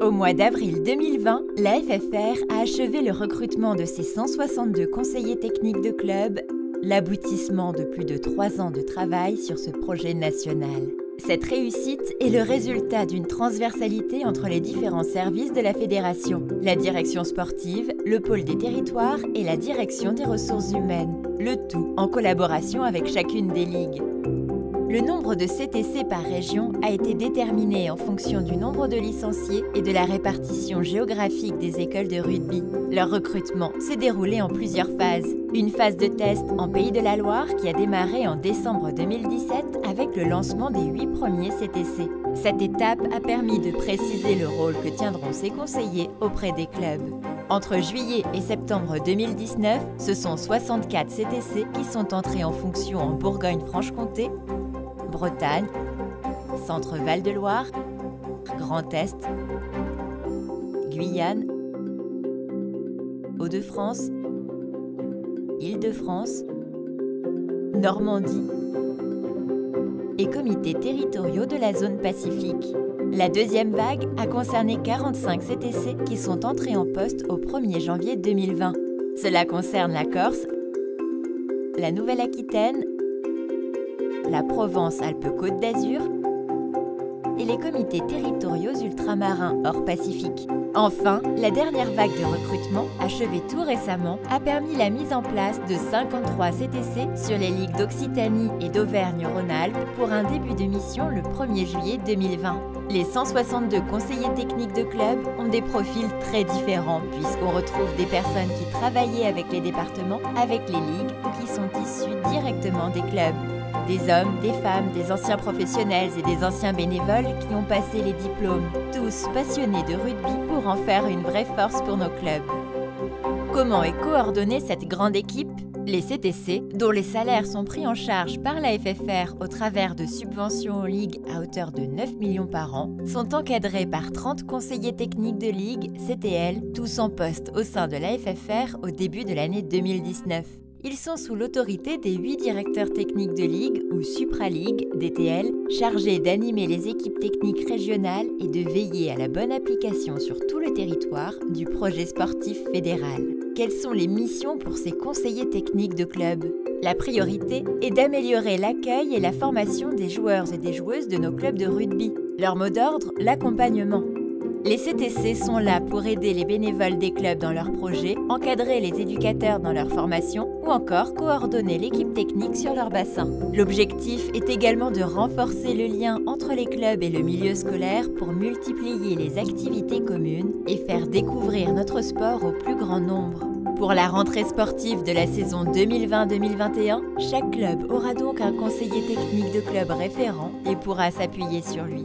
Au mois d'avril 2020, la FFR a achevé le recrutement de ses 162 conseillers techniques de club, l'aboutissement de plus de 3 ans de travail sur ce projet national. Cette réussite est le résultat d'une transversalité entre les différents services de la fédération, la direction sportive, le pôle des territoires et la direction des ressources humaines, le tout en collaboration avec chacune des ligues. Le nombre de CTC par région a été déterminé en fonction du nombre de licenciés et de la répartition géographique des écoles de rugby. Leur recrutement s'est déroulé en plusieurs phases. Une phase de test en Pays de la Loire qui a démarré en décembre 2017 avec le lancement des 8 premiers CTC. Cette étape a permis de préciser le rôle que tiendront ces conseillers auprès des clubs. Entre juillet et septembre 2019, ce sont 64 CTC qui sont entrés en fonction en Bourgogne-Franche-Comté, Bretagne, Centre-Val de Loire, Grand Est, Guyane, Hauts-de-France, Île-de-France, Normandie et comités territoriaux de la zone Pacifique. La deuxième vague a concerné 45 CTC qui sont entrés en poste au 1er janvier 2020. Cela concerne la Corse, la Nouvelle-Aquitaine, la Provence-Alpes-Côte d'Azur et les comités territoriaux ultramarins hors Pacifique. Enfin, la dernière vague de recrutement, achevée tout récemment, a permis la mise en place de 53 CTC sur les ligues d'Occitanie et d'Auvergne-Rhône-Alpes pour un début de mission le 1er juillet 2020. Les 162 conseillers techniques de club ont des profils très différents puisqu'on retrouve des personnes qui travaillaient avec les départements, avec les ligues ou qui sont issus directement des clubs. Des hommes, des femmes, des anciens professionnels et des anciens bénévoles qui ont passé les diplômes, tous passionnés de rugby pour en faire une vraie force pour nos clubs. Comment est coordonnée cette grande équipe ? Les CTC, dont les salaires sont pris en charge par la FFR au travers de subventions aux ligues à hauteur de 9 millions par an, sont encadrés par 30 conseillers techniques de ligue, CTL, tous en poste au sein de la FFR au début de l'année 2019. Ils sont sous l'autorité des 8 directeurs techniques de ligue ou supraligue, DTL, chargés d'animer les équipes techniques régionales et de veiller à la bonne application sur tout le territoire du projet sportif fédéral. Quelles sont les missions pour ces conseillers techniques de club ? La priorité est d'améliorer l'accueil et la formation des joueurs et des joueuses de nos clubs de rugby. Leur mot d'ordre, l'accompagnement. Les CTC sont là pour aider les bénévoles des clubs dans leurs projets, encadrer les éducateurs dans leur formation ou encore coordonner l'équipe technique sur leur bassin. L'objectif est également de renforcer le lien entre les clubs et le milieu scolaire pour multiplier les activités communes et faire découvrir notre sport au plus grand nombre. Pour la rentrée sportive de la saison 2020-2021, chaque club aura donc un conseiller technique de club référent et pourra s'appuyer sur lui.